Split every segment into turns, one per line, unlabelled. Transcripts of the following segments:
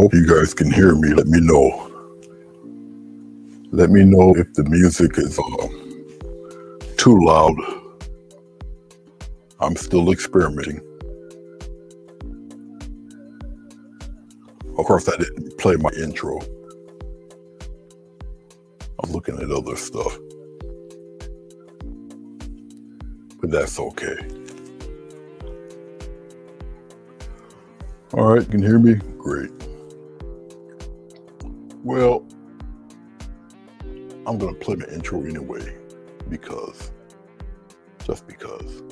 hope you guys can hear me. Let me know. Let me know if the music is too loud. I'm still experimenting. Of course, I didn't play my intro. I'm looking at other stuff. But that's okay. All right, you can hear me? Great. Well, I'm going to play my intro anyway, just because.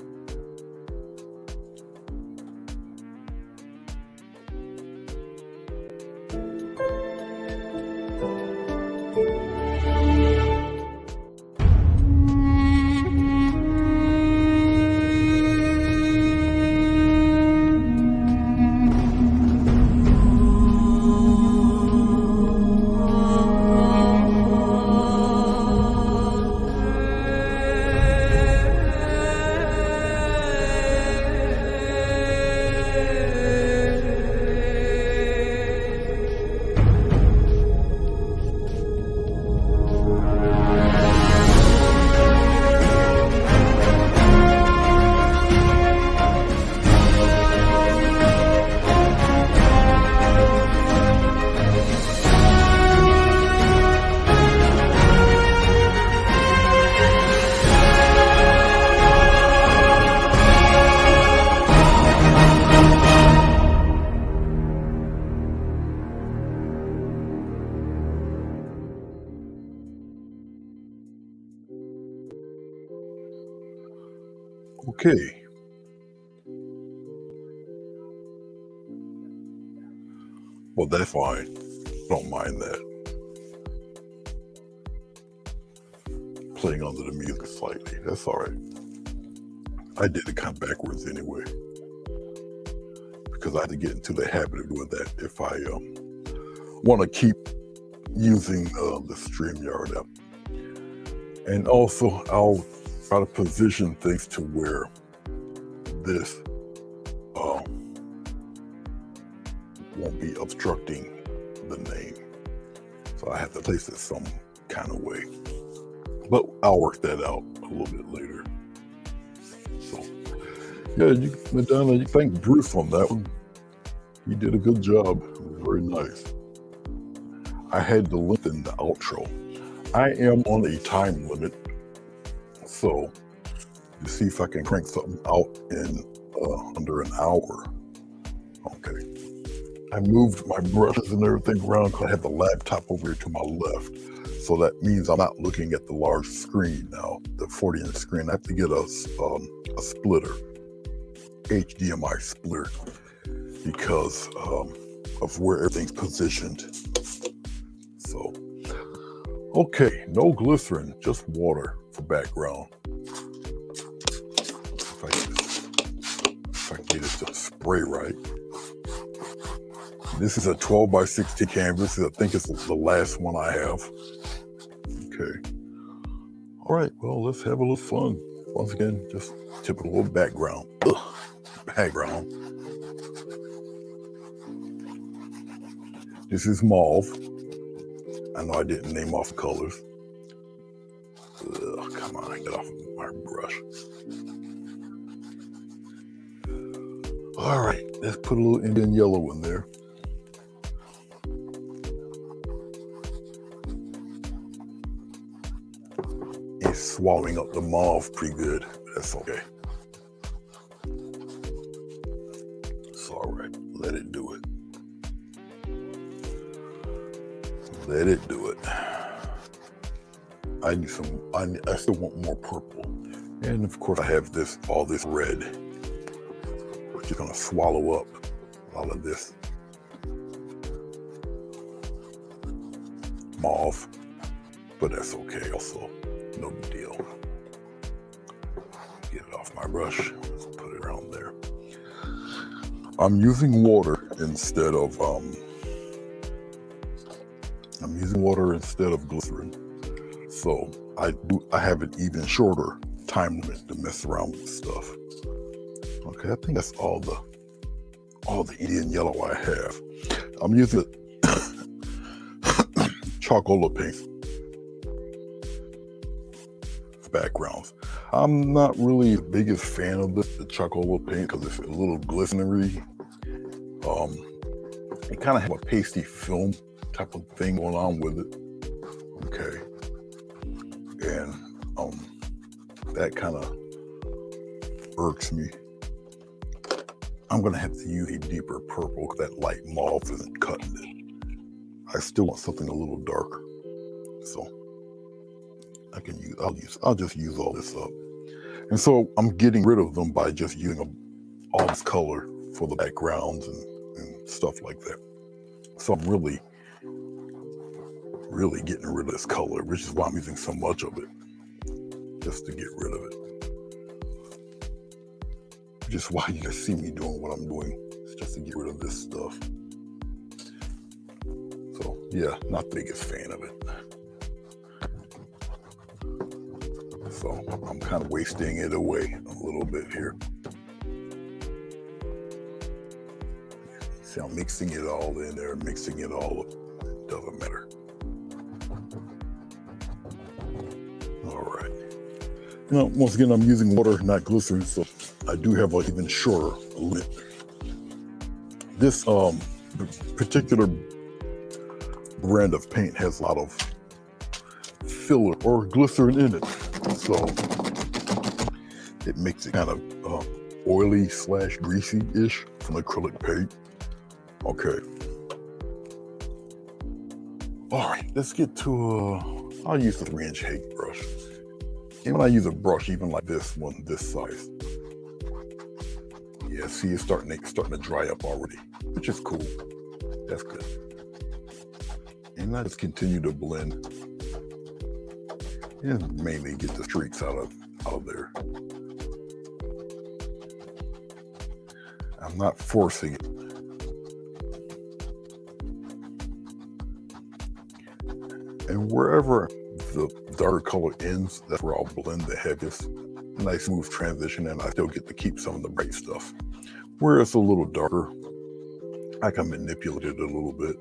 Okay. Well, that's fine. Don't mind that. Playing under the music slightly. That's all right. I did it kind of backwards anyway, because I had to get into the habit of doing that if I want to keep using the StreamYard app. And also, I'll try to position things to where this won't be obstructing the name. So I have to place it some kind of way. But I'll work that out a little bit later. So, yeah, Madonna, you thank Bruce on that one. He did a good job. It was very nice. I had to lengthen the outro. I am on a time limit, so to see if I can crank something out in under an hour. Okay. I moved my brushes and everything around because I have the laptop over here to my left. So that means I'm not looking at the large screen now, the 40-inch screen. I have to get a splitter, HDMI splitter, because of where everything's positioned. So, okay, no glycerin, just water for background. If I can get it to spray right. This is a 12 by 60 canvas. I think it's the last one I have. Okay. All right, well, let's have a little fun. Once again, just typical little background. Background. This is mauve. I know I didn't name off the colors. Come on, get off my brush. All right, let's put a little Indian yellow in there. It's swallowing up the mauve pretty good. That's okay. It's all right. Let it do it. Let it do it. I still want more purple. And of course I have all this red, which is gonna swallow up all of this mauve, but that's okay also, no big deal. Get it off my brush, let's put it around there. I'm using water instead of glycerin. So I have an even shorter time limit to mess around with stuff. Okay, I think that's all the Indian yellow I have. I'm using Chalkola paints, backgrounds. I'm not really the biggest fan of the Chalkola paint because it's a little glistenery. It kind of have a pasty film type of thing going on with it. Okay, and that kind of irks me. I'm gonna have to use a deeper purple because that light mauve isn't cutting it. I still want something a little darker, so I'll just use all this up. And so I'm getting rid of them by just using all this color for the backgrounds and stuff like that. So I'm really getting rid of this color, which is why I'm using so much of it, just to get rid of it. Which is why you guys see me doing what I'm doing. It's just to get rid of this stuff. So yeah, not the biggest fan of it. So I'm kind of wasting it away a little bit here. See, I'm mixing it all in there, mixing it all up. It doesn't matter. All right. Now, once again, I'm using water, not glycerin, so I do have an even shorter limit. This particular brand of paint has a lot of filler or glycerin in it, so it makes it kind of oily / greasy-ish from acrylic paint. Okay. All right, let's get to, I'll use the 3-inch Hake brush. And when I use a brush, even like this one, this size, yeah, see, it's starting to dry up already, which is cool. That's good. And I just continue to blend and mainly get the streaks out of there. I'm not forcing it. And wherever the darker color ends, that's where I'll blend the heaviest. Nice smooth transition, and I still get to keep some of the bright stuff. Where it's a little darker, I can manipulate it a little bit.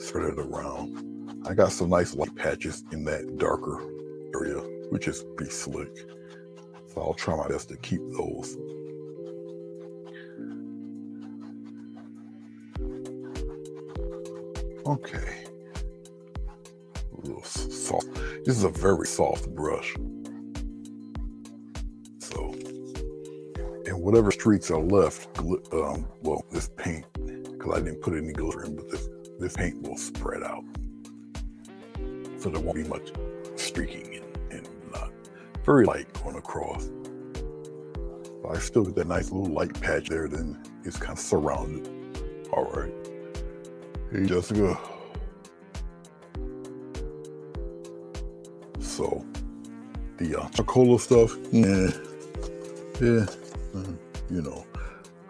Spread it around. I got some nice light patches in that darker area, which is pretty slick. So I'll try my best to keep those. Okay. A little soft. This is a very soft brush. So, and whatever streaks are left, well, this paint, because I didn't put any glycerin, but this paint will spread out. So there won't be much streaking and not very light going across. But I still get that nice little light patch there, then it's kind of surrounded. All right. Hey, Jessica. So the Chalkola stuff, you know,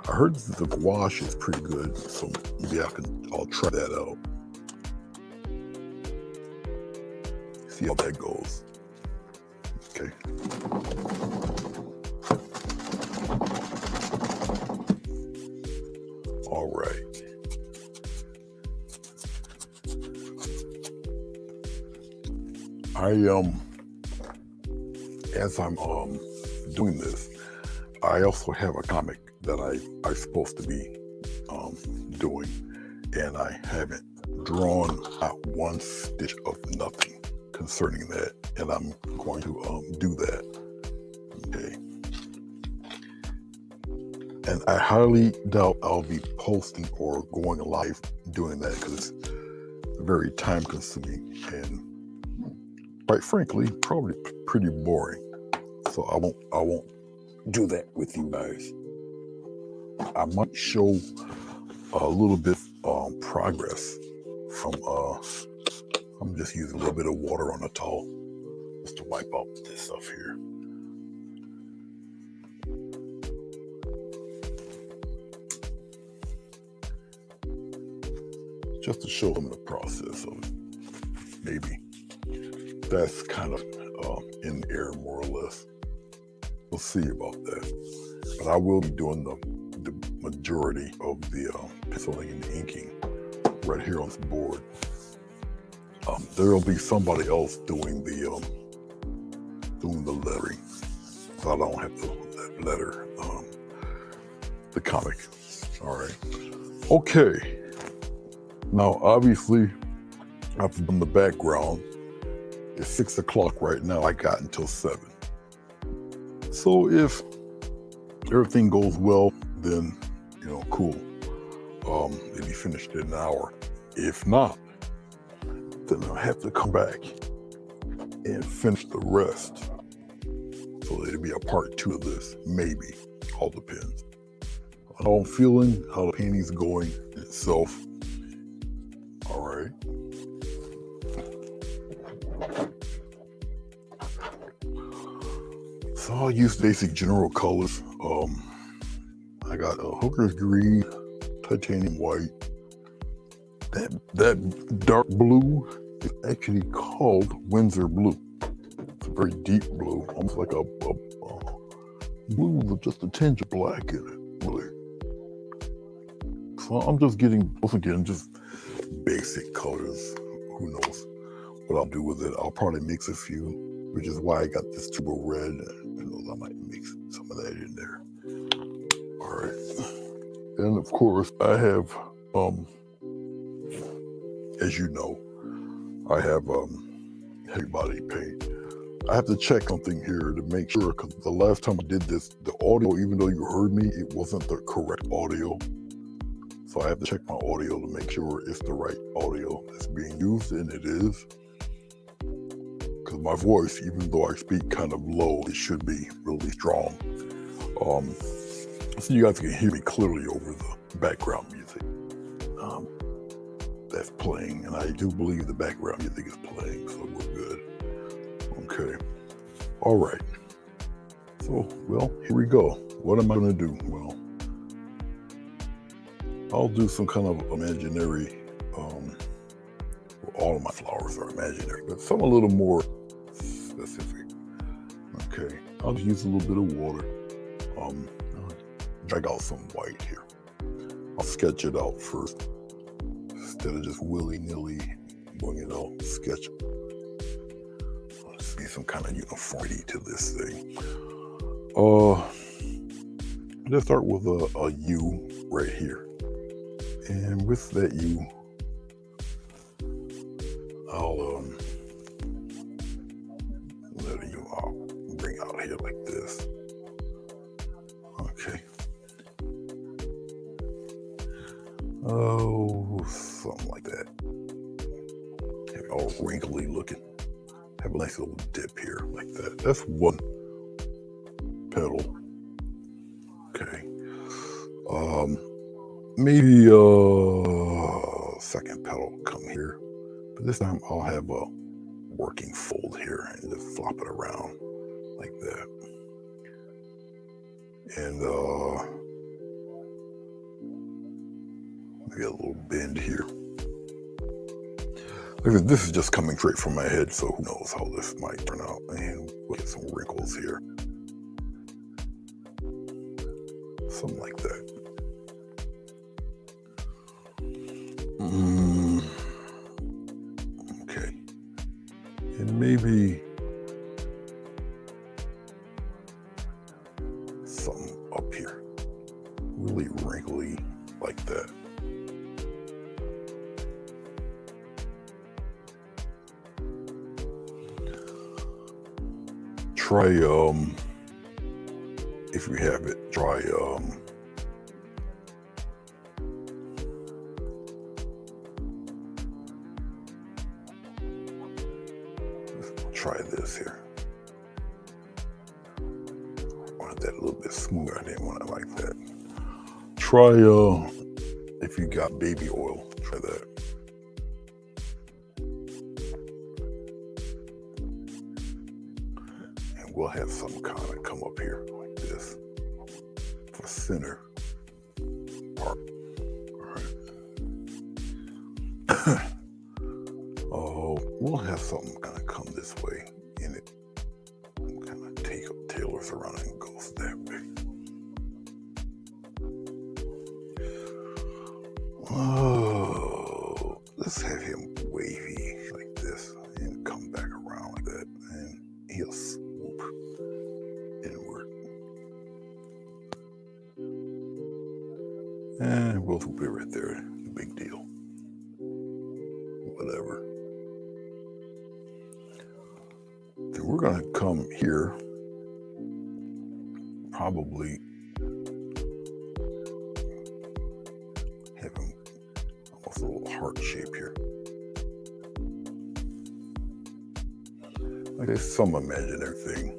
I heard the gouache is pretty good, so maybe I'll try that out. See how that goes. Okay. All right. As I'm doing this, I also have a comic that I'm supposed to be doing, and I haven't drawn out one stitch of nothing concerning that, and I'm going to do that. Okay. And I highly doubt I'll be posting or going live doing that because it's very time consuming and, quite frankly, probably pretty boring. So I won't do that with you guys. I might show a little bit progress from I'm just using a little bit of water on a towel just to wipe out this stuff here. Just to show them the process of it. Maybe that's kind of in the air, more or less. We'll see about that. But I will be doing the majority of the penciling and the inking right here on this board. There'll be somebody else doing the lettering, so I don't have to letter the comic. All right. Okay. Now, obviously, I've done the background. It's 6 o'clock right now. I got until 7. So if everything goes well, then, cool. It'll be finished in an hour. If not, then I'll have to come back and finish the rest. So it'll be a part 2 of this, maybe. All depends. How I'm feeling, how the painting's going itself. All right. So I'll use basic general colors. I got Hooker's green, titanium white. That dark blue is actually called Winsor blue. It's a very deep blue, almost like a blue with just a tinge of black in it, really. So I'm just getting, once again, just basic colors. Who knows what I'll do with it? I'll probably mix a few, which is why I got this tube of red. Who knows, I might mix some of that in there. All right. And of course, I have, as you know, I have heavy body paint. I have to check something here to make sure, because the last time I did this, the audio, even though you heard me, it wasn't the correct audio. So I have to check my audio to make sure it's the right audio that's being used, and it is. Because my voice, even though I speak kind of low, it should be really strong. So you guys can hear me clearly over the background music that's playing, and I do believe the background music is playing, so we're good. Okay. All right. So, well, here we go. What am I going to do? Well, I'll do some kind of imaginary, all of my flowers are imaginary, but some a little more specific. Okay, I'll just use a little bit of water. I'll drag out some white here. I'll sketch it out first, instead of just willy-nilly going, sketch. Let's see some kind of uniformity to this thing. Let's start with a U right here. And with that U, I'll I'll bring out here like this. Okay. Oh, something like that. Have it all wrinkly looking. Have a nice little dip here like that. That's one petal. Okay. Maybe second petal come here, but this time I'll have a working fold here and just flop it around like that. And maybe a little bend here. This is just coming straight from my head, so who knows how this might turn out. And we'll get some wrinkles here. Something like that. Okay. And maybe something up here. Really wrinkly like that. Try, if you have it, try, try this here. I wanted that a little bit smoother. I didn't want it like that. Try, if you got baby oil, try that. And we'll have some kind of come up here like this for center part. All right. Oh, we'll have something kind of come this way in it. Kind of tailors around and goes that way. Oh, have him wavy like this and come back around like that, and he'll swoop inward. And we'll swoop it right there. Big deal. Whatever. Then we're going to come here, probably have him almost a little heart shape here. Like there's some imaginary thing.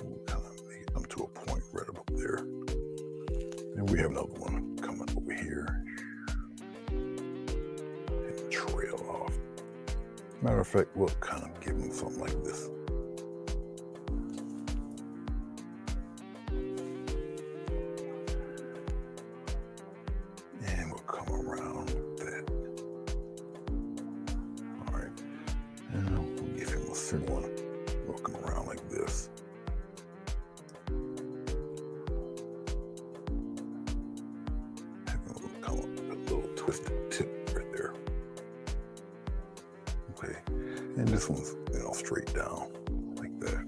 We'll kind of make it come to a point right up there. And we have another one coming over here and trail off. Matter of fact, we'll kind of give him something like this. And we'll come around that. All right. And we'll give him a third one. We'll come around like this. Come up with a little twisted tip right there. Okay, and this one's, straight down like that.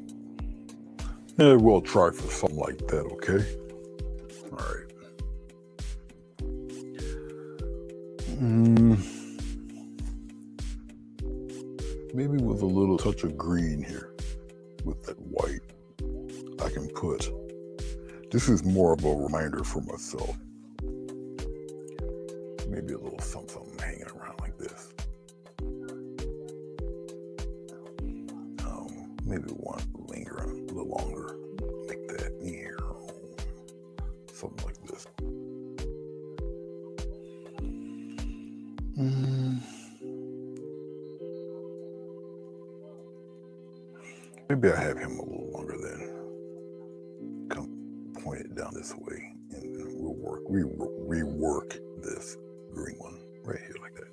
And we'll try for something like that, okay? All right. Maybe with a little touch of green here, with that white, I can put, this is more of a reminder for myself. Maybe a little something hanging around like this. Maybe one lingering a little longer, like that here, something like this. Maybe I have him a little longer then. Come point it down this way, and we'll rework this green one right here like that.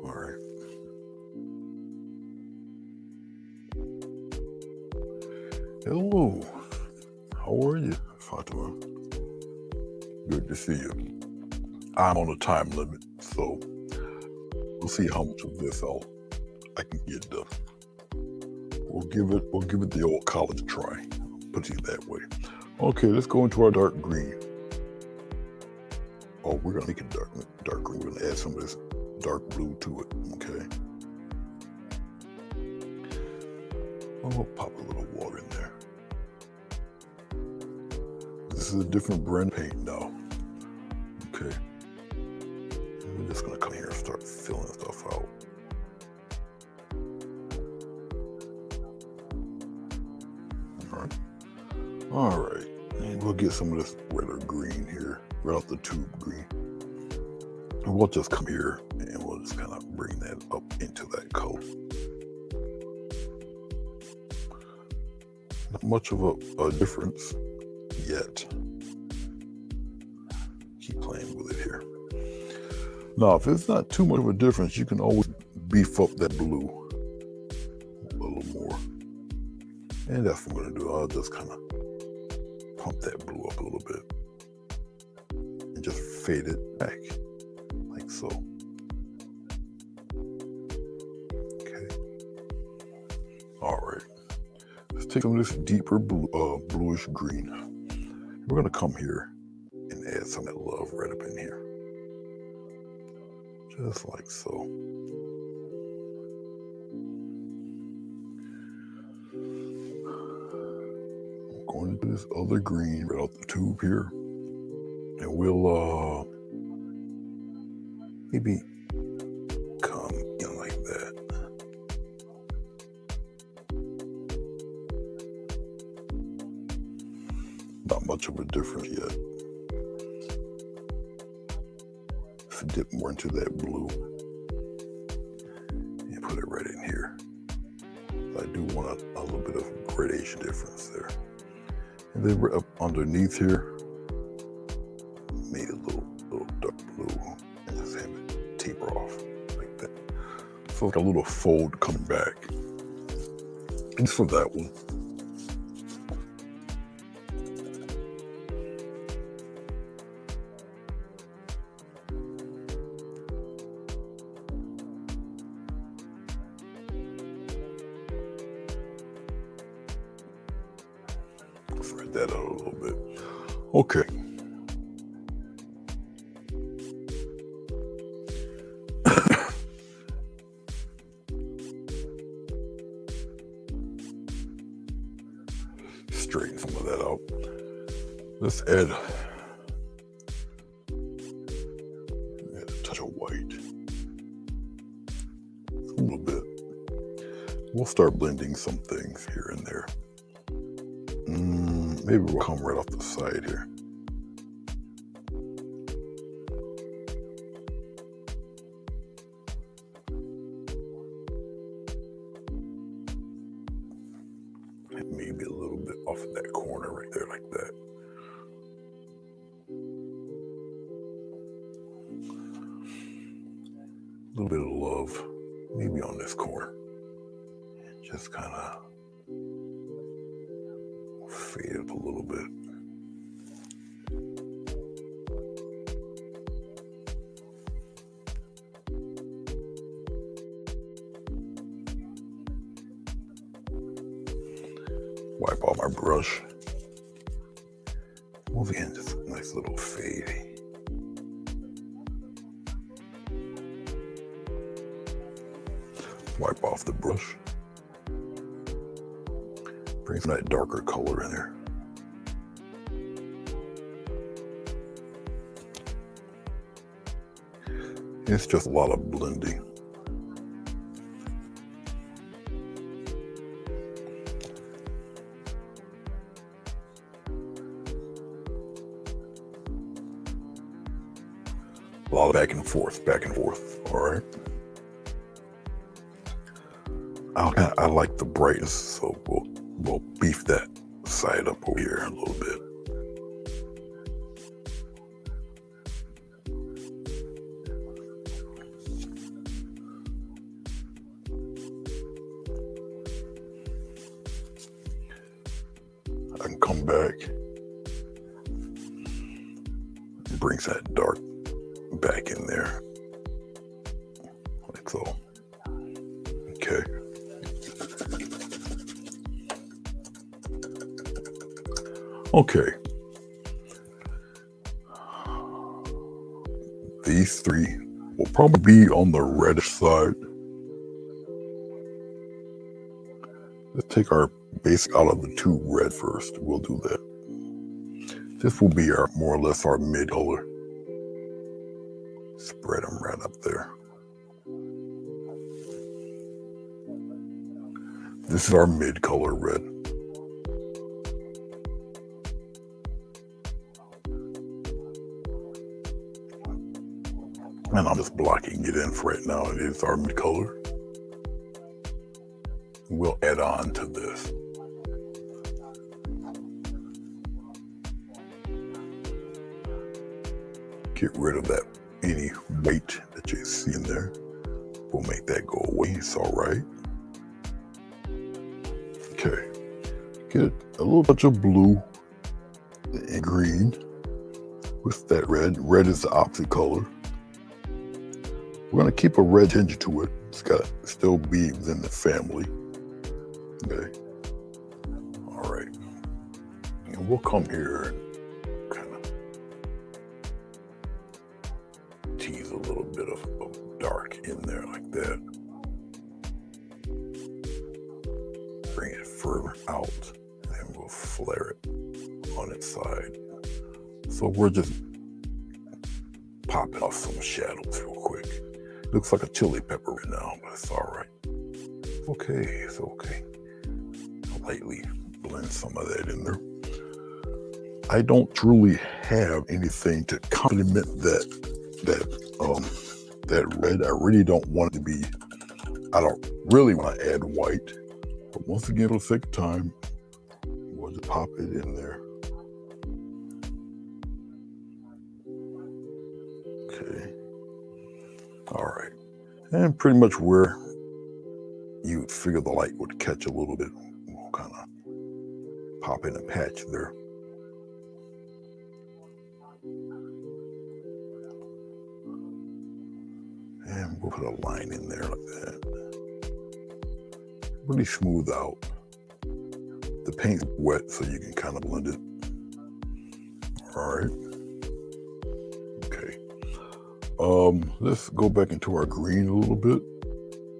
All right. Hello. How are you, Fatima? Good to see you. I'm on a time limit, so we'll see how much of this I can get done. We'll give it the old college try. Put it that way. Okay, let's go into our dark green. Oh, we're gonna make it dark green. We're gonna add some of this dark blue to it. Okay. We'll pop a little water in there. This is a different brand paint now. Okay. We're just gonna come here and start filling stuff out. All right, and we'll get some of this regular green here, right off the tube green. And we'll just come here and we'll just kind of bring that up into that color. Not much of a difference yet. Keep playing with it here. Now, if it's not too much of a difference, you can always beef up that blue a little more. And that's what I'm gonna do. I'll just kind of pump that blue up a little bit and just fade it back like so. Okay. All right. Let's take some of this deeper blue, bluish green. We're gonna come here and add some of that love right up in here, just like so. Going into this other green right out the tube here, and we'll maybe come in like that. Not much of a difference yet. Let's dip more into that blue and put it right in here. I do want a little bit of gradation difference there. And then we're up underneath here, made a little dark blue, and just have it taper off like that. So like a little fold coming back. And for that one. Spread that out a little bit. Okay. Straighten some of that out. Let's add a touch of white. A little bit. We'll start blending some things here and there. Maybe we'll come right off the side here. Maybe a little bit off of that corner right there, like that. A little bit of love, maybe on this corner. Just kind of fade up a little bit. Wipe off my brush. Once again, just a nice little fade. Wipe off the brush. Bring some of that darker color in there. It's just a lot of blending. A lot of back and forth, all right? I like the brightness, so we'll beef that side up over here a little bit. I can come back and bring that dark back in there, like so. Okay. Okay. These three will probably be on the reddish side. Let's take our basic out of the two red first. We'll do that. This will be our more or less our mid color. Spread them right up there. This is our mid color red. And I'm just blocking it in for right now. It is our mid color. We'll add on to this. Get rid of that, any white that you see in there. We'll make that go away. It's all right. Okay. Get a little touch of blue and green with that red. Red is the opposite color. We're going to keep a red tinge to it. It's got to still be within the family. Okay. All right. And we'll come here and kind of tease a little bit of dark in there like that. Bring it further out and we'll flare it on its side. So we're just popping off some shadows real quick. Looks like a chili pepper right now, but it's all right. Okay, it's okay. Lightly blend some of that in there. I don't truly have anything to complement that red. I really don't want it to be, I don't really want to add white. But once again, it'll take time. We'll just pop it in there. Okay. All right. And pretty much where you would figure the light would catch a little bit, we'll kind of pop in a patch there. And we'll put a line in there like that. Really smooth out the paint's wet, so you can kind of blend it. All right. Okay. Let's go back into our green a little bit. A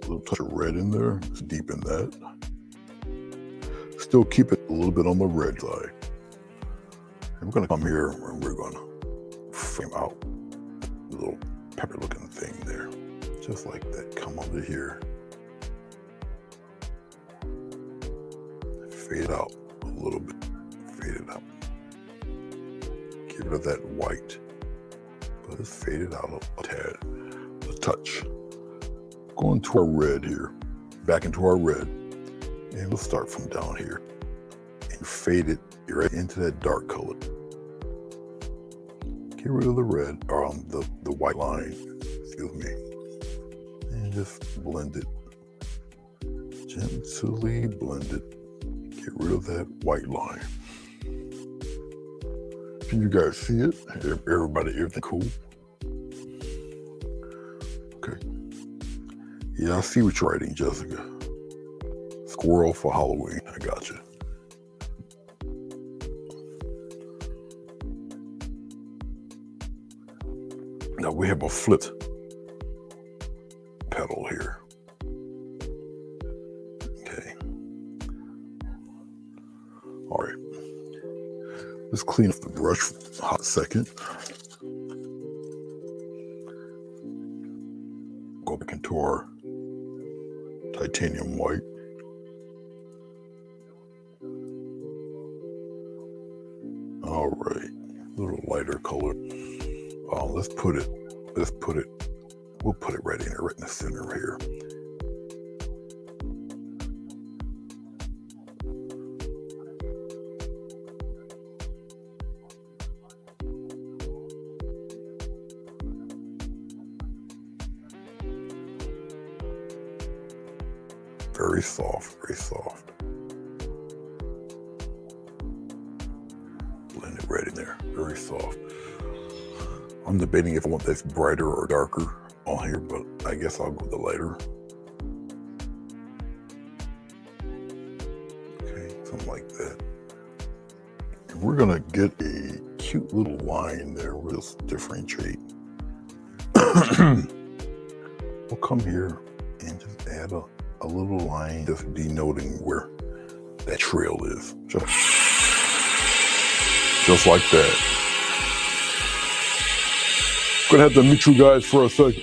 little touch of red in there. Let's deepen that. Still keep it a little bit on the red side. And we're gonna come here and we're gonna frame out the little pepper looking thing there. Just like that. Come over here. Fade it out a little bit. Fade it out. Get rid of that white. But let's fade it out a tad. A touch. Going to our red here. Back into our red. And we'll start from down here. And fade it right into that dark color. Get rid of the red, or the white line, excuse me. And just blend it. Gently blend it. Get rid of that white line. Can you guys see it? Everything cool? Okay. Yeah, I see what you're writing, Jessica. Squirrel for Halloween. I got you. Now we have a flipped petal here. Okay. All right. Let's clean up the brush for a hot second. Go back into our titanium white. All right, a little lighter color. We'll put it right in there, right in the center here. Very soft, very soft. Blend it right in there, very soft. I'm debating if I want this brighter or darker on here, but I guess I'll go with the lighter. Okay, something like that. And we're gonna get a cute little line there. We'll just differentiate. We'll come here and just add a little line just denoting where that trail is. Just like that. Gonna have to mute you guys for a second.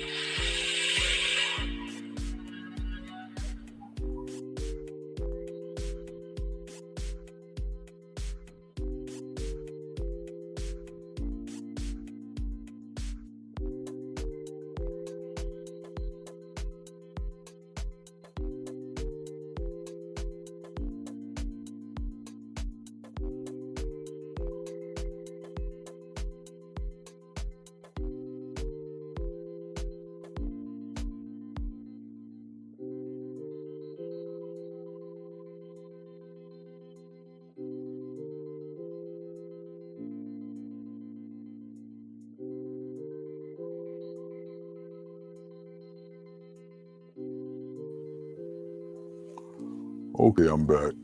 Okay, I'm back.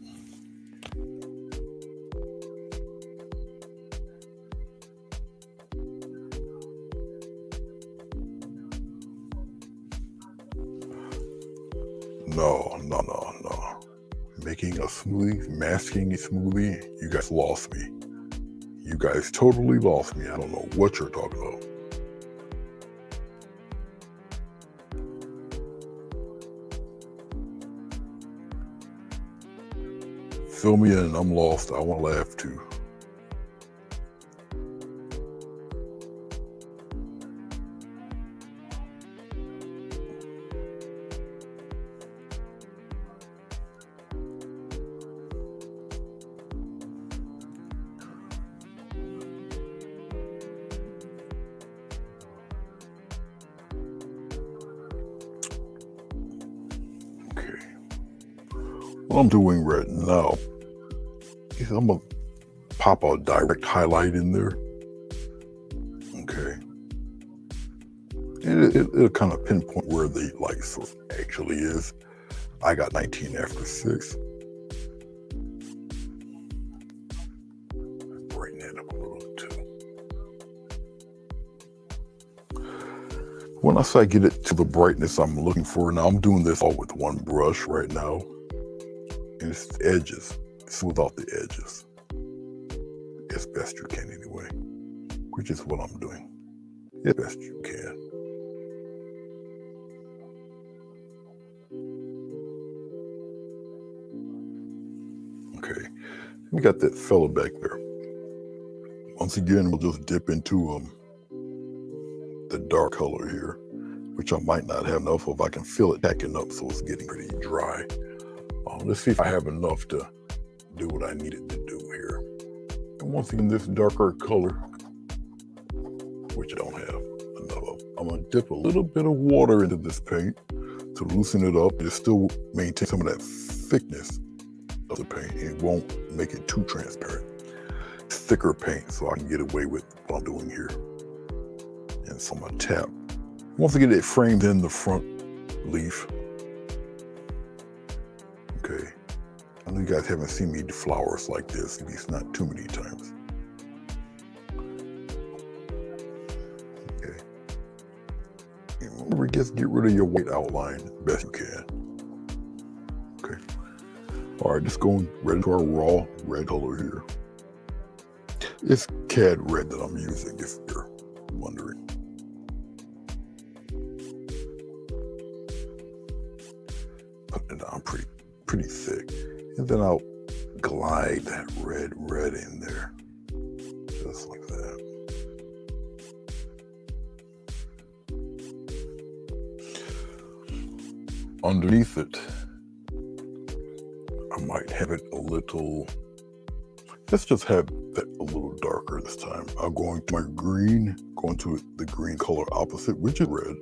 No. Making a smoothie, masking a smoothie, you guys lost me. You guys totally lost me. I don't know what you're talking about. Fill me in, I'm lost. I want to laugh too. Okay. What I'm doing right now is I'm gonna pop a direct highlight in there. Okay. And it'll kind of pinpoint where the light source actually is. I got 19 after 6. When I say I get it to the brightness I'm looking for, now I'm doing this all with one brush right now. And it's the edges, smooth out the edges. As best you can anyway, which is what I'm doing. As best you can. Okay, we got that fella back there. Once again, we'll just dip into the dark color here, which I might not have enough of. I can feel it packing up, so it's getting pretty dry. Let's see if I have enough to do what I needed to do here. And once again, this darker color, which I don't have enough of, I'm gonna dip a little bit of water into this paint to loosen it up. It still maintain some of that thickness of the paint. It won't make it too transparent. It's thicker paint, so I can get away with what I'm doing here. And so I'm gonna tap. Once again, it framed in the front leaf. Okay. I know you guys haven't seen me do flowers like this, at least not too many times. Okay. And remember, just get rid of your white outline best you can. Okay. All right, just going right into our raw red color here. It's CAD red that I'm using, if you're wondering. Putting it down pretty thick. And then I'll glide that red in there. Just like that. Underneath it, I might have it a little, let's just have that a little darker this time. I'm going to my green, going to the green color opposite, which is red.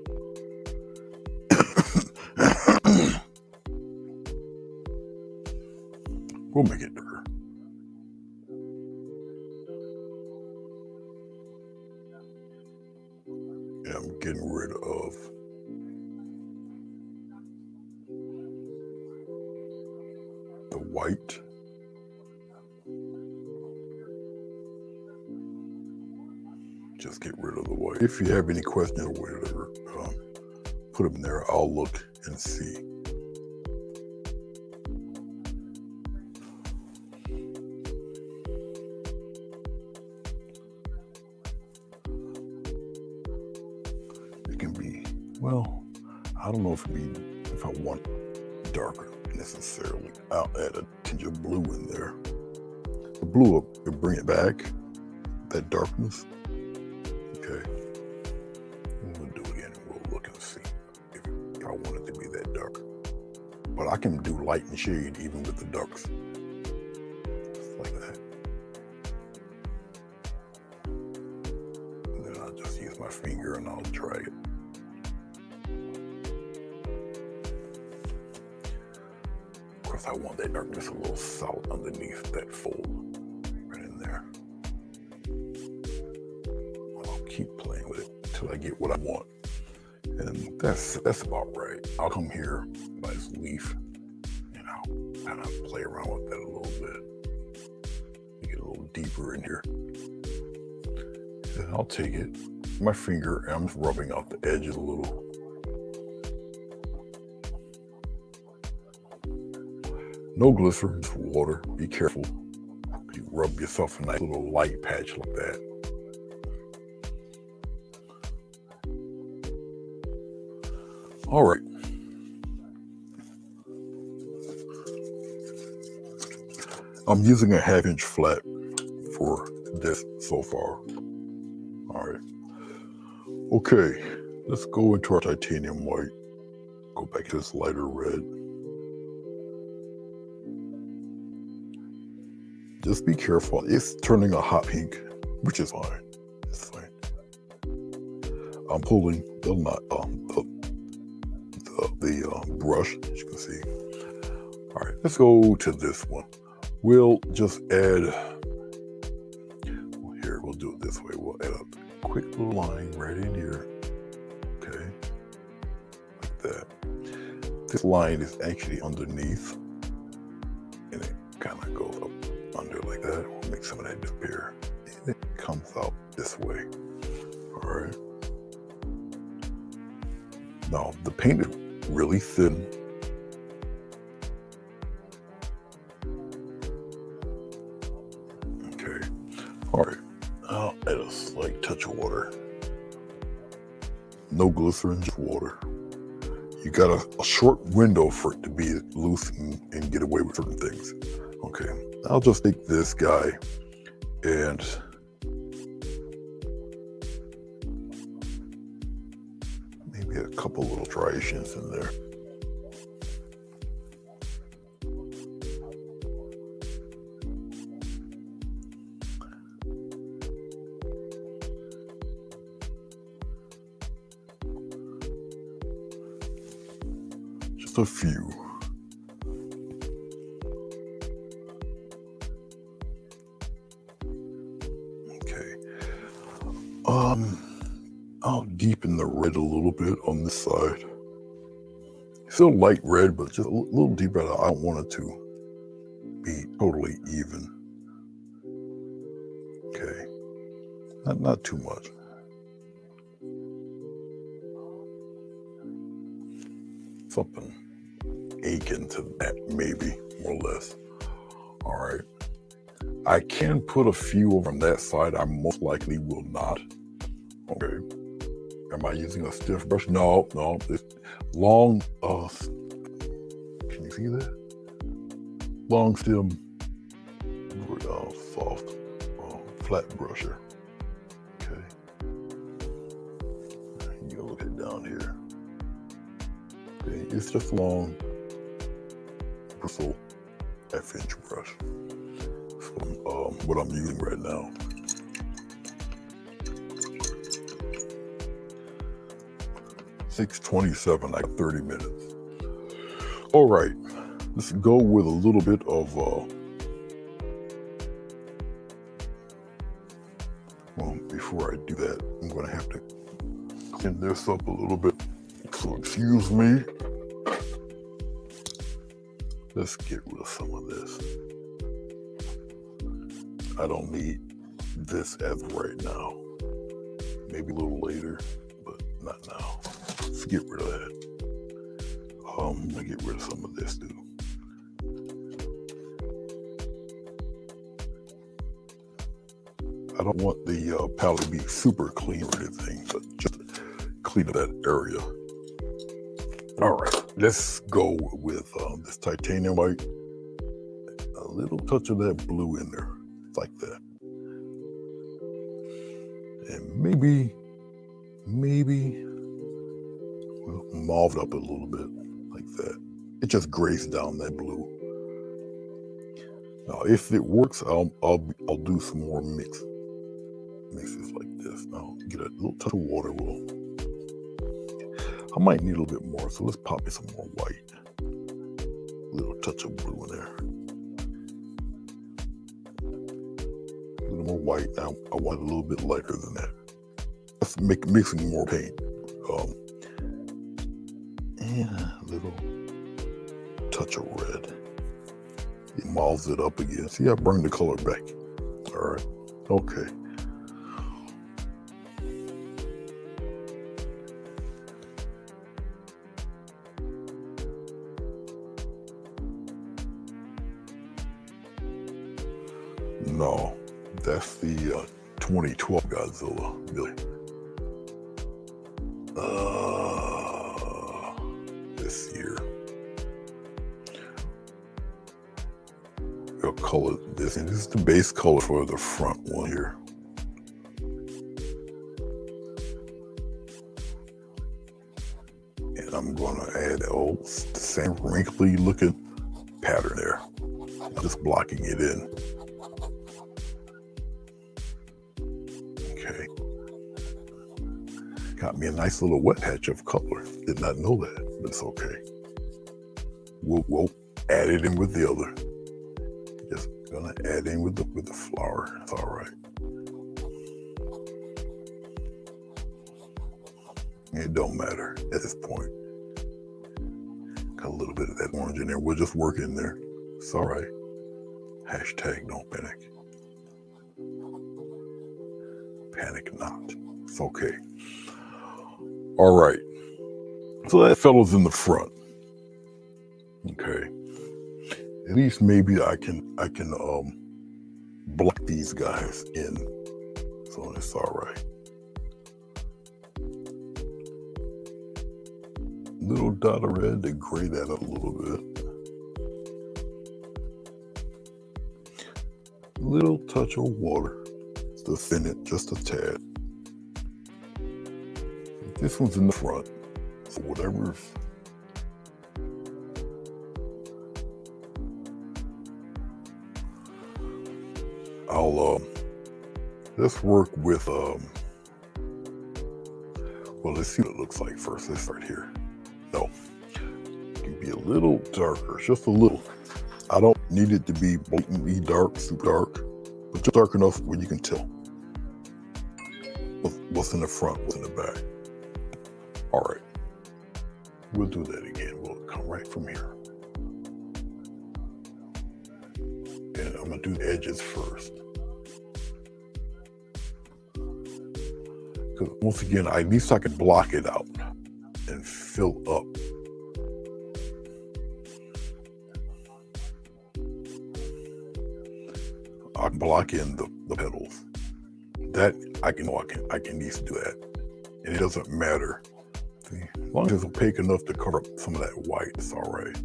We'll make it darker. And I'm getting rid of the white. Just get rid of the white. If you have any questions or whatever, put them there. I'll look and see. It can be, well, I don't know if I want darker necessarily. I'll add a tinge of blue in there. The blue will bring it back, that darkness. Okay. We'll do it again and we'll look and see if I want it to be that dark. But I can do light and shade even with the darks. Just like that. And then I'll just use my finger and I'll drag it. Of course, I want that darkness a little solid underneath that fold. Right in there. I'll keep playing with it until I get what I want. And that's about right. I'll come here by this leaf and I'll kind of play around with that a little bit. Get a little deeper in here. And I'll take it, my finger, and I'm just rubbing out the edges a little. No glycerin, just water. Be careful. You rub yourself a nice little light patch like that. All right. I'm using a 1/2 inch flat for this so far. All right. Okay, let's go into our titanium white. Go back to this lighter red. Just be careful. It's turning a hot pink, which is fine. It's fine. I'm pulling the brush, as you can see. All right, let's go to this one. We'll just add, here, we'll do it this way. We'll add a quick little line right in here. Okay, like that. This line is actually underneath, and it kind of goes up under like that. We'll make some of that disappear. And it comes out this way. All right. Now, the paint is really thin. Okay. All right. I'll add a slight touch of water. No glycerin, just water. You got a short window for it to be loose and get away with certain things. Okay. I'll just take this guy and maybe a couple little striations in there. Just a few. Okay. I'll deepen the red a little bit on this side. Still light red, but just a little deeper. I don't want it to be totally even. Okay. Not too much. Something akin to that, maybe, more or less. All right. I can put a few over on that side. I most likely will not. Okay. Am I using a stiff brush? No. It's long, can you see that? Long stem, soft, flat brusher. Okay. You can look at down here. Okay, it's just long bristle half-inch brush. So, what I'm using right now. $6:27, like 30 minutes. All right, let's go with a little bit of, well, before I do that, I'm gonna have to clean this up a little bit. So excuse me. Let's get rid of some of this. I don't need this as of right now. Maybe a little later, but not now. Let's get rid of that. I'm gonna get rid of some of this too. I don't want the palette to be super clean or anything, but just clean up that area. All right, let's go with this titanium white. A little touch of that blue in there, like that. And maybe we'll mauve it up a little bit, like that. It just grays down that blue. Now, if it works, I'll do some more mixes like this. Now, get a little touch of water. I might need a little bit more, so let's pop in some more white. A little touch of blue in there. A little more white. Now, I want it a little bit lighter than that. Let's mixing more paint. And a little touch of red. It mauves it up again. See, I bring the color back. All right. Okay. No, that's the 2012 Godzilla, Billy. This year. We'll color this, and this is the base color for the front one here. And I'm gonna add the same wrinkly looking pattern there. I'm just blocking it in. Okay. Got me a nice little wet patch of color. Did not know that, but it's okay. We'll add it in with the other. Just gonna add in with the flower. It's all right. It don't matter at this point. Got a little bit of that orange in there. We'll just work in there. It's all right. Hashtag don't panic. Panic not. It's okay. All right. So that fellow's in the front. Okay. At least maybe I can block these guys in. So it's all right. Little dot of red to gray that up a little bit. Little touch of water to thin it just a tad. This one's in the front, so whatever's let's work with well, let's see what it looks like first. Let's start here. No, it can be a little darker, just a little. I don't need it to be blatantly dark, super dark, but just dark enough where you can tell what's in the front, what's in the back. All right, we'll do that again. We'll come right from here. And I'm gonna do the edges first. Because once again, at least I can block it out and fill up. I can block in the petals. That I can at least do that. And it doesn't matter. See, as long as it's opaque enough to cover up some of that white, it's all right.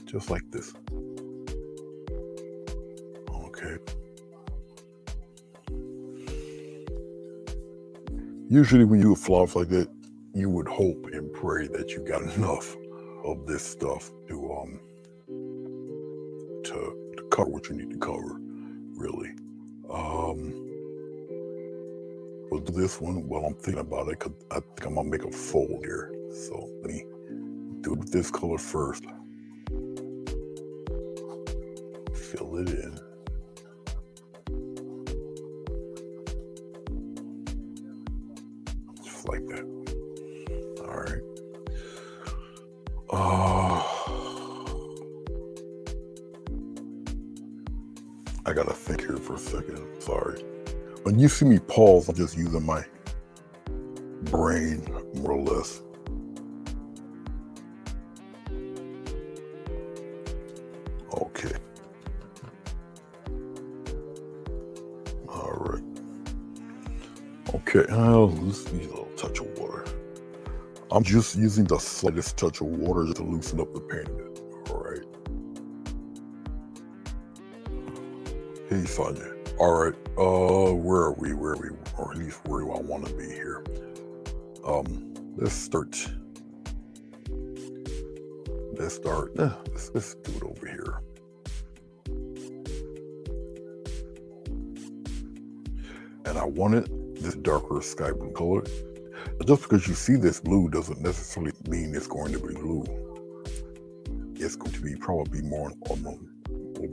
Just like this. Okay. Usually when you do flowers like that, you would hope and pray that you got enough of this stuff to cover what you need to cover, really. We'll do this one while I'm thinking about it, because I think I'm gonna make a fold here. So let me do it with this color first. Fill it in. Just like that. All right. I gotta think here for a second. Sorry. When you see me pause, I'm just using my brain, more or less. Okay. All right. Okay, let's use a little touch of water. I'm just using the slightest touch of water just to loosen up the paint a bit. All right. Hey, Sonia. All right. Where are we? Or at least where do I want to be here? Let's start. Let's do it over here. And I wanted this darker sky blue color. Just because you see this blue doesn't necessarily mean it's going to be blue. It's going to be probably more on the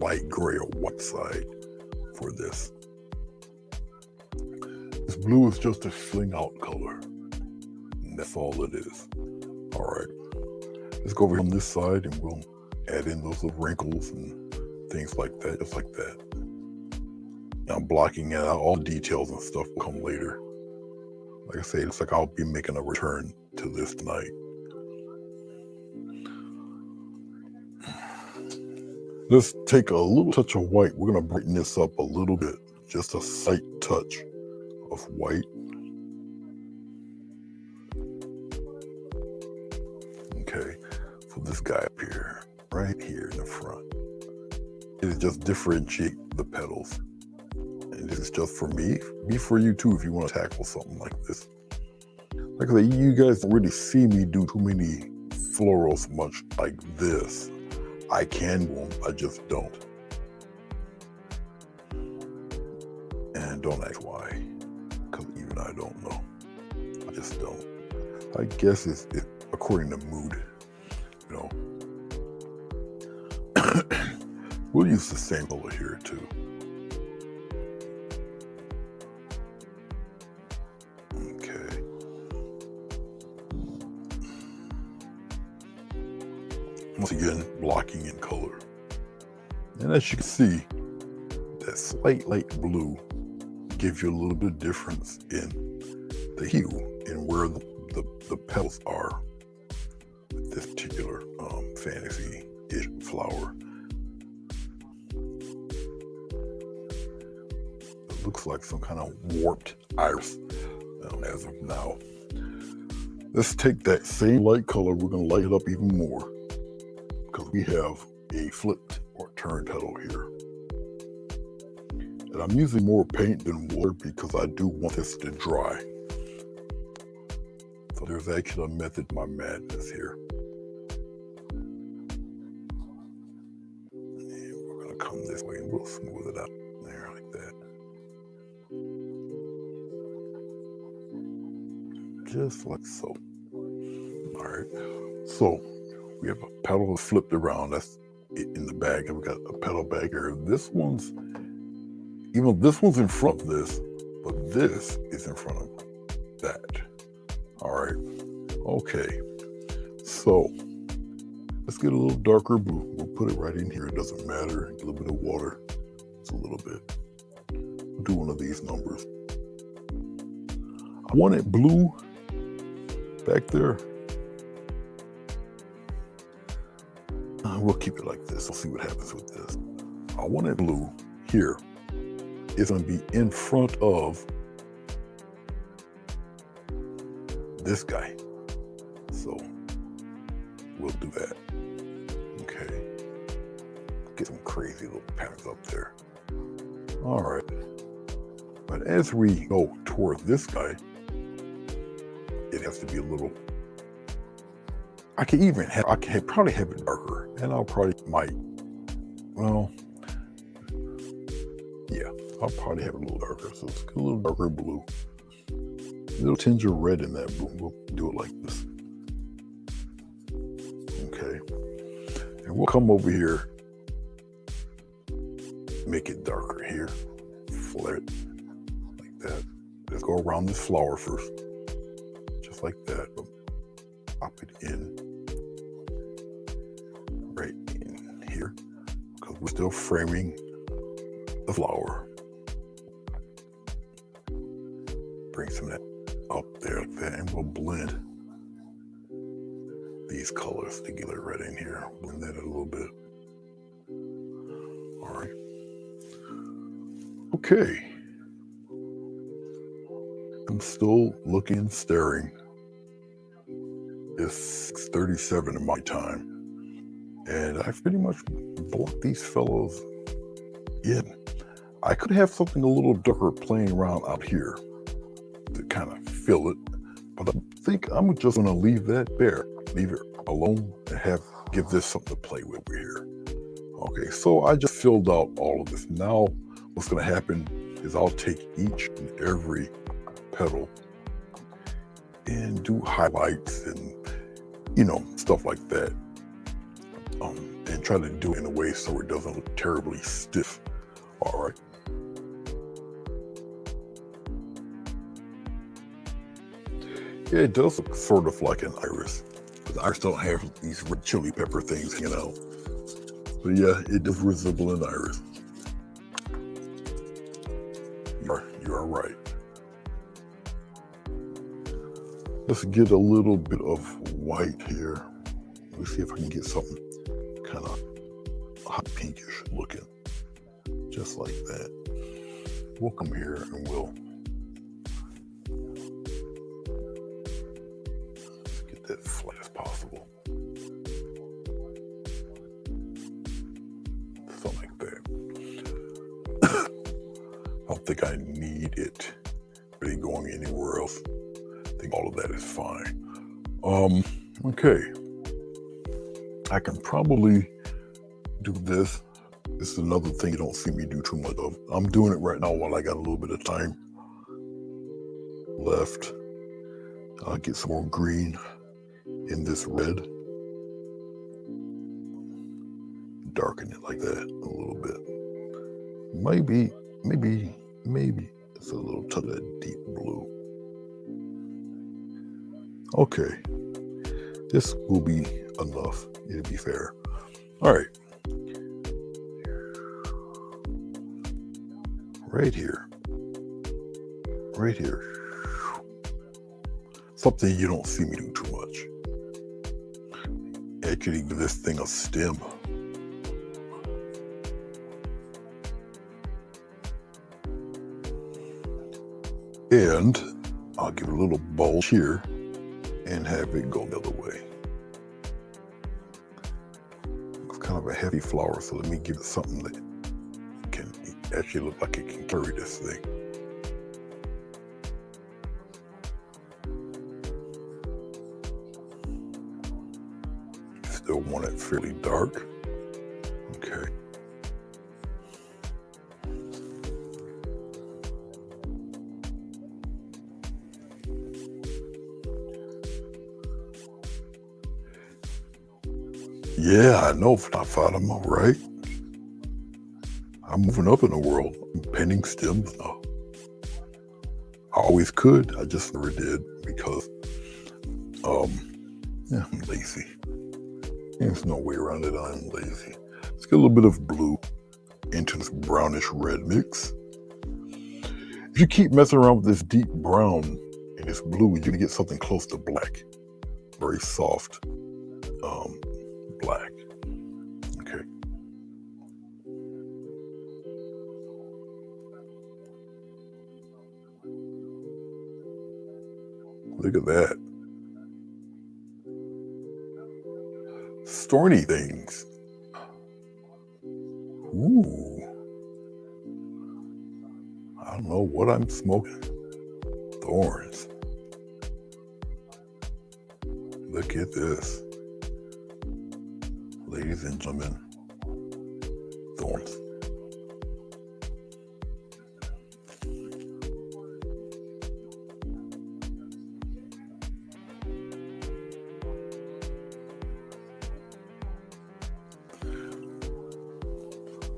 light gray or white side for this. This blue is just a filling out color. And that's all it is. All right. Let's go over on this side and we'll add in those little wrinkles and things like that, just like that. Now I'm blocking it out. All the details and stuff will come later. Like I say, it's like I'll be making a return to this tonight. Let's take a little touch of white. We're gonna brighten this up a little bit. Just a slight touch of white. Okay, for this guy up here, right here in the front. It just differentiate the petals. And this is just for me. Be for you too if you want to tackle something like this. Like I say, you guys don't really see me do too many florals much like this. I can do them, I just don't. And don't ask why, because even I don't know. I just don't. I guess it's according to mood, you know. We'll use the same color here too. Okay. Once again, blocking in color. And as you can see, that slight light blue gives you a little bit of difference in the hue and where the petals are. this particular fantasy-ish flower. It looks like some kind of warped iris as of now. Let's take that same light color, we're going to light it up even more because we have a flipped or turned petal here. And I'm using more paint than water because I do want this to dry. So there's actually a method to my madness here. And we're going to come this way and we'll smooth it out there like that. Just like so. All right. So we have a petal flipped around. That's it in the bag. And we got a petal bag here. This one's in front of this, but this is in front of that. All right. Okay. So let's get a little darker blue. We'll put it right in here. It doesn't matter. A little bit of water. It's a little bit. We'll do one of these numbers. I want it blue back there. We'll keep it like this. We'll see what happens with this. I want it blue here. It's going to be in front of this guy. So we'll do that. Okay. Get some crazy little patterns up there. All right. But as we go toward this guy, it has to be a little, I can probably have it darker, and I'll probably I'll probably have it a little darker. So it's a little darker blue. A little tinge of red in that blue. We'll do it like this. Okay. And we'll come over here, make it darker here. Flare it like that. Let's go around this flower first. Just like that. Pop it in. Right in here. Because we're still framing the flower. Bring some of that up there like that, and we'll blend these colors together right in here. Blend that a little bit. All right. Okay. I'm still looking, staring. It's 6:37 in my time, and I pretty much blocked these fellows in. I could have something a little darker playing around out here to kind of fill it, but I think I'm just gonna leave that there, leave it alone, and give this something to play with over here. Okay, so I just filled out all of this. Now what's gonna happen is I'll take each and every petal and do highlights and stuff like that, and try to do it in a way so it doesn't look terribly stiff. All right. Yeah, it does look sort of like an iris. But the iris don't have these red chili pepper things, But yeah, it does resemble an iris. You are right. Let's get a little bit of white here. Let's see if I can get something kind of hot pinkish looking. Just like that. We'll come here and we'll get that flat as possible. Something like that. I don't think I need it really going anywhere else. I think all of that is fine. Okay. I can probably do this. This is another thing you don't see me do too much of. I'm doing it right now while I got a little bit of time left. I'll get some more green in this red. Darken it like that a little bit. Maybe it's a little touch of that deep blue. Okay, this will be enough. It'll be fair. All right. Right here. Something you don't see me do too much. actually give this thing a stem. And I'll give it a little bulge here and have it go the other way. It's kind of a heavy flower, so let me give it something that can actually look like it can carry this thing. Still want it fairly dark. Okay. Yeah, I know, Fatima, right? I'm moving up in the world. I'm painting stems now. I always could, I just never did because yeah, I'm lazy. There's no way around it, I'm lazy. Let's get a little bit of blue into this brownish red mix. If you keep messing around with this deep brown and this blue, you're gonna get something close to black. Very soft black. Okay. Look at that. Thorny things. Ooh. I don't know what I'm smoking. Thorns. Look at this. Ladies and gentlemen, thorns.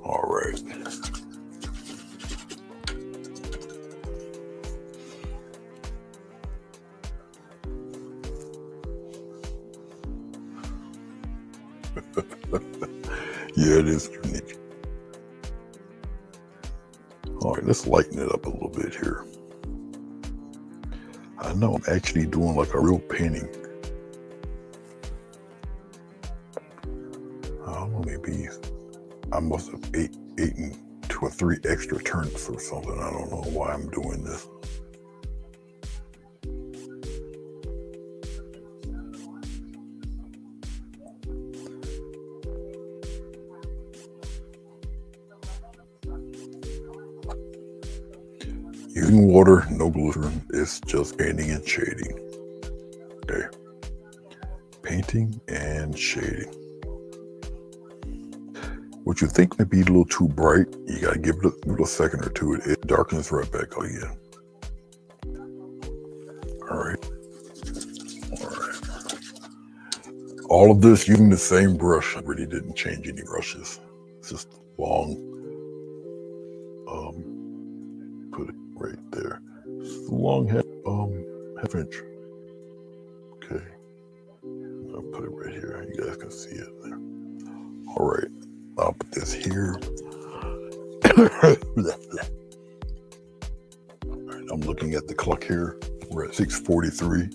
All right. Yeah, it is unique. All right, let's lighten it up a little bit here. I know I'm actually doing like a real painting. I don't know, maybe I must have eaten 2 or 3 extra turnips or something. I don't know why I'm doing this. Using water, no glycerin, it's just painting and shading. Okay. Painting and shading. What you think may be a little too bright, you gotta give it a second or two. It darkens right back again. All right. All right. All of this using the same brush. I really didn't change any brushes. It's just long. Put it right there. It's a long half inch. Okay. I'll put it right here. You guys can see it there. All right. I'll put this here. All right, I'm looking at the clock here. We're at 6:43.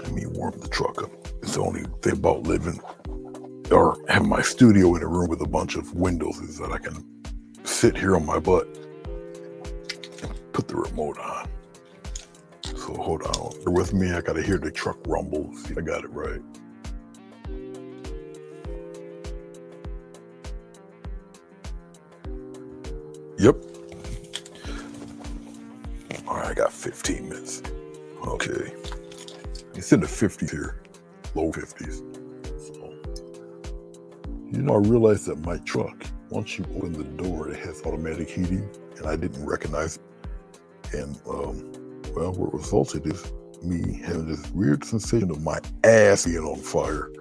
Let me warm the truck up. It's the only thing about living or having my studio in a room with a bunch of windows is that I can sit here on my butt and put the remote on. So hold on. Bear with me. I gotta hear the truck rumble. See if I got it right. Yep. All right, I got 15 minutes. Okay. It's in the 50s here, low 50s. So, you know, I realized that my truck, once you open the door, it has automatic heating, and I didn't recognize it. And, well, what resulted is me having this weird sensation of my ass being on fire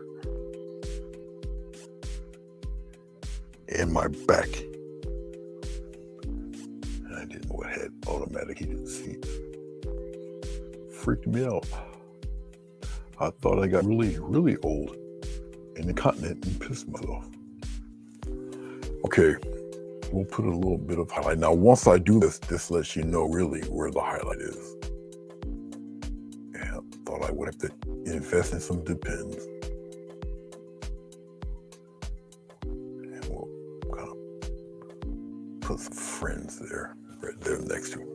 and my back. I didn't know it had automatic heated seats. Freaked me out. I thought I got really, really old and incontinent and pissed myself. Okay, we'll put a little bit of highlight. Now, once I do this, this lets you know really where the highlight is. And I thought I would have to invest in some depends. And we'll kind of put some friends there, right there next to him.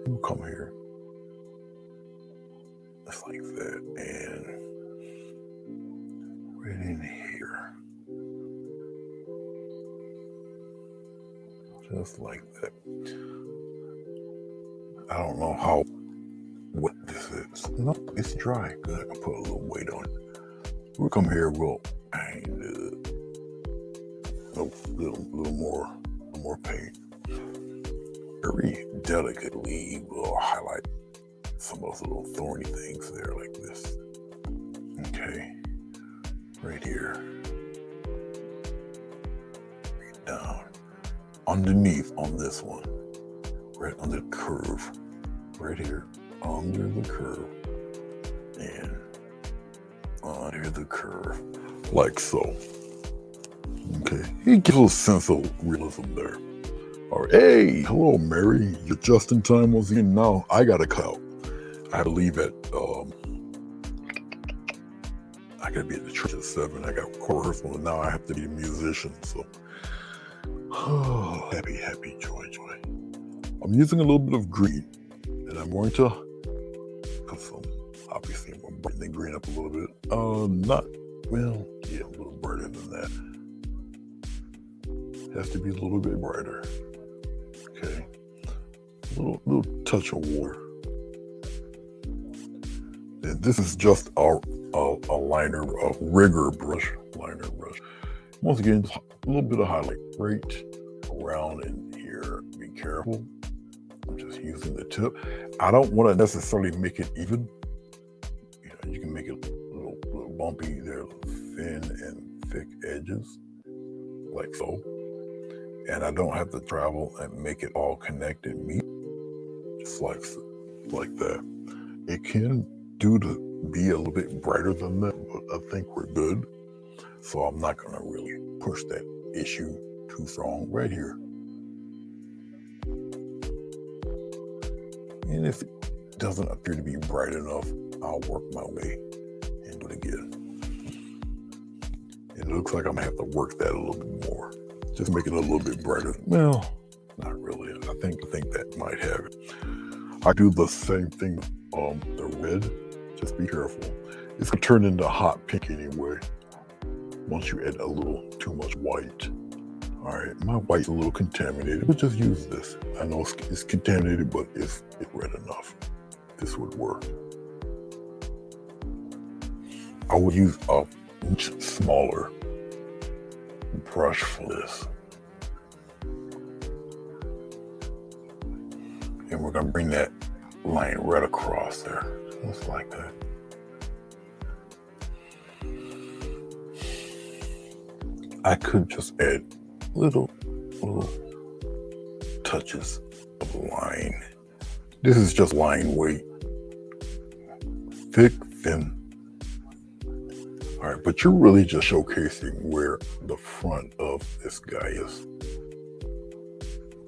We'll come here. Just like that. And right in here. Just like that. I don't know how wet this is. No, it's dry. Good. I can put a little weight on it. We'll come here. We'll hang a little more paint. Very delicately, we'll highlight some of those little thorny things there, like this. Okay, right here. Right down. Underneath on this one, right under the curve, right here, under the curve, and under the curve, like so. Okay, it gives a sense of realism there. All right, hey, hello, Mary. You're just in time once again. Now I gotta cut out. I had to leave at I gotta be at the church at 7. I got choir rehearsal, and now I have to be a musician. So. Oh, happy, joy. I'm using a little bit of green, and I'm going to put some, obviously, I'm going to brighten the green up a little bit. A little brighter than that. Has to be a little bit brighter. Okay. A little touch of water. And this is just a rigger brush, liner brush. Once again, a little bit of highlight right around in here. Be careful. I'm just using the tip. I don't want to necessarily make it even. You can make it a little bumpy there, thin and thick edges, like so. And I don't have to travel and make it all connected meat, just like that. It can do to be a little bit brighter than that, but I think we're good. So I'm not gonna really push that issue too strong right here. And if it doesn't appear to be bright enough, I'll work my way and do it again. It looks like I'm gonna have to work that a little bit more. Just make it a little bit brighter. Well, not really. I think that might have it. I do the same thing, the red. Just be careful. It's gonna turn into hot pink anyway. Once you add a little too much white. All right, my white's a little contaminated, but just use this. I know it's contaminated, but it's red enough. This would work. I would use a much smaller brush for this. And we're gonna bring that line right across there, just like that. I could just add little touches of line. This is just line weight. Thick, thin. All right, but you're really just showcasing where the front of this guy is.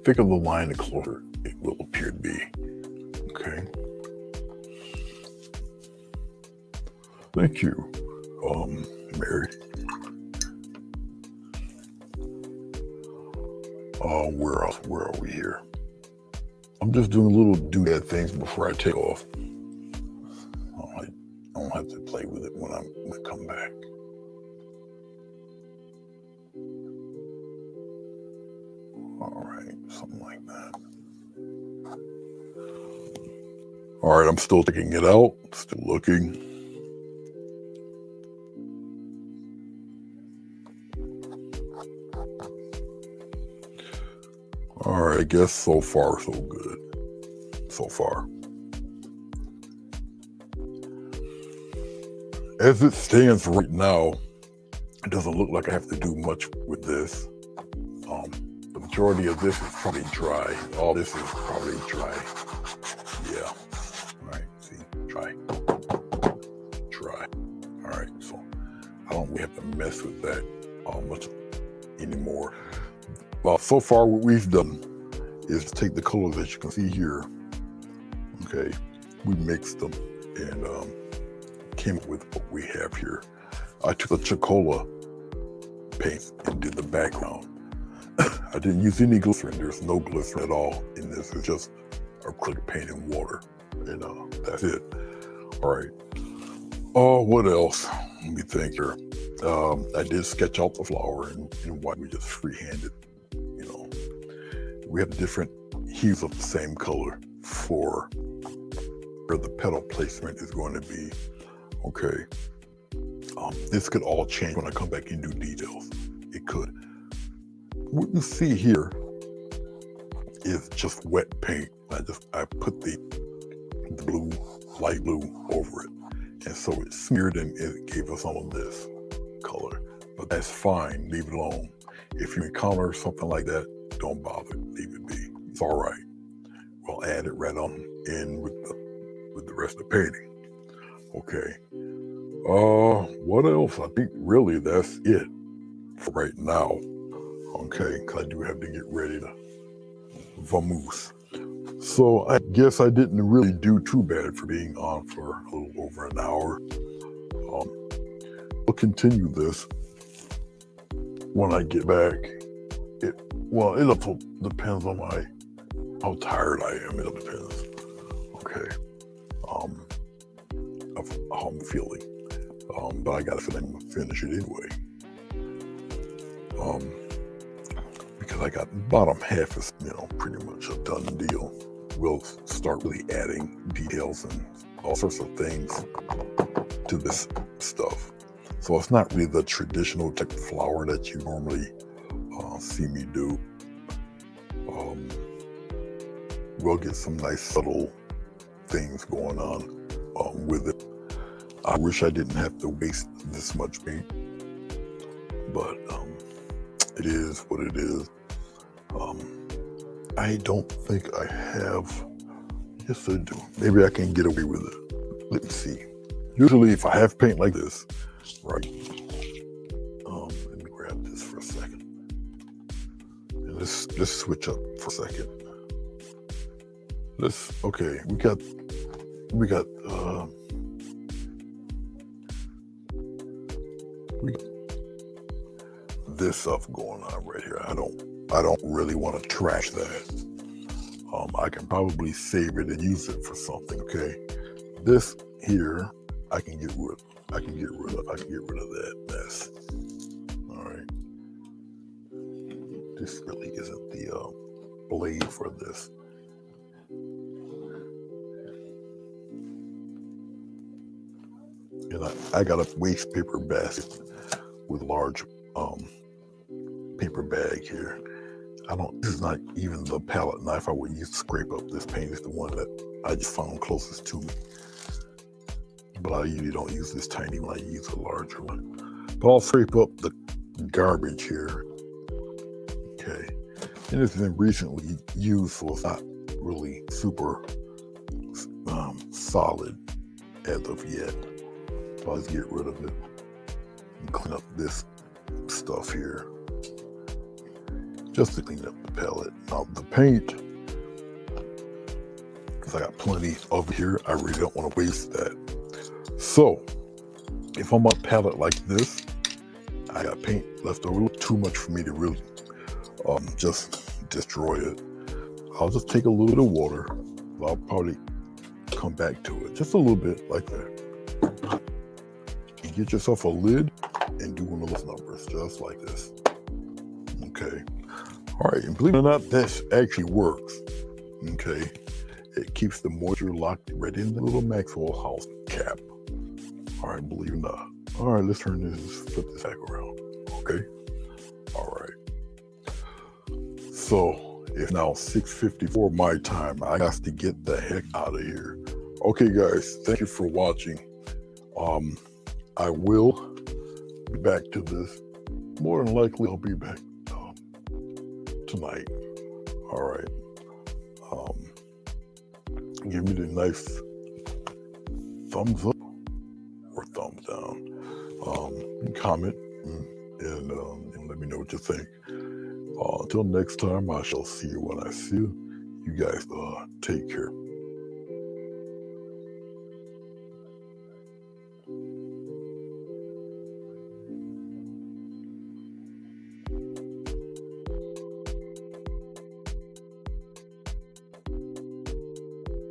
Thicker the line, the closer it will appear to be. Okay. Thank you, Mary. Where are we here? I'm just doing little doodad things before I take off. I don't have to play with it when I come back. All right, something like that. All right, I'm still taking it out, still looking. All right, I guess so far so good. So far. As it stands right now, it doesn't look like I have to do much with this. The majority of this is probably dry. All this is probably dry. Yeah. All right, see, dry. All right, so I don't really have to mess with that much anymore. So far what we've done is to take the colors that you can see here. Okay, we mixed them, and came up with what we have here. I took the Chocola paint and did the background. I didn't use any glycerin. There's no glycerin at all in this. It's just acrylic paint and water. And that's it. All right. Oh, what else? Let me think here. I did sketch out the flower and white. We just freehanded. You know, we have different hues of the same color for where the petal placement is going to be. Okay. This could all change when I come back and do details. It could. What you see here is just wet paint. I put the blue, light blue over it. And so it smeared and it gave us all of this color. But that's fine, leave it alone. If you encounter something like that, don't bother, leave it be. It's all right. We'll add it right on in with the rest of the painting. Okay. What else? I think really that's it for right now. Okay, because I do have to get ready to vamoose. So I guess I didn't really do too bad for being on for a little over an hour. We'll continue this when I get back. It also depends on how tired I am. It depends. Okay. Of how I'm feeling. But I gotta finish it anyway. Because I got the bottom half is, pretty much a done deal. We'll start really adding details and all sorts of things to this stuff. So it's not really the traditional type of flower that you normally see me do. We'll get some nice subtle things going on with it. I wish I didn't have to waste this much paint, but it is what it is. I don't think I have. Yes, I do. Maybe I can get away with it. Let's see. Usually, if I have paint like this, right? Let me grab this for a second. And let's switch up for a second. Okay. We got this stuff going on right here. I don't really want to trash that. I can probably save it and use it for something. Okay, this here I can get rid of that mess. All right, this really isn't the blade for this. And I got a waste paper basket with large paper bag here. This is not even the palette knife I would use to scrape up this paint. It's the one that I just found closest to me. But I usually don't use this tiny one, I use a larger one. But I'll scrape up the garbage here. Okay. And it's been recently used, so it's not really super solid as of yet. So I'll just get rid of it and clean up this stuff here. Just to clean up the palette. Now the paint, because I got plenty over here, I really don't want to waste that. So if I'm a palette like this, I got paint left over, too much for me to really just destroy it. I'll just take a little bit of water. I'll probably come back to it just a little bit like that. And get yourself a lid and do one of those numbers just like this. Okay. All right, and believe it or not, this actually works. Okay. It keeps the moisture locked right in the little Maxwell House cap. All right, believe it or not. All right, let's flip this back around. Okay. All right. So it's now 6:54 my time. I got to get the heck out of here. Okay, guys, thank you for watching. I will be back to this. More than likely, I'll be back tonight. All right. Give me the nice thumbs up or thumbs down. Comment and let me know what you think. Until next time, I shall see you when I see you. You guys take care.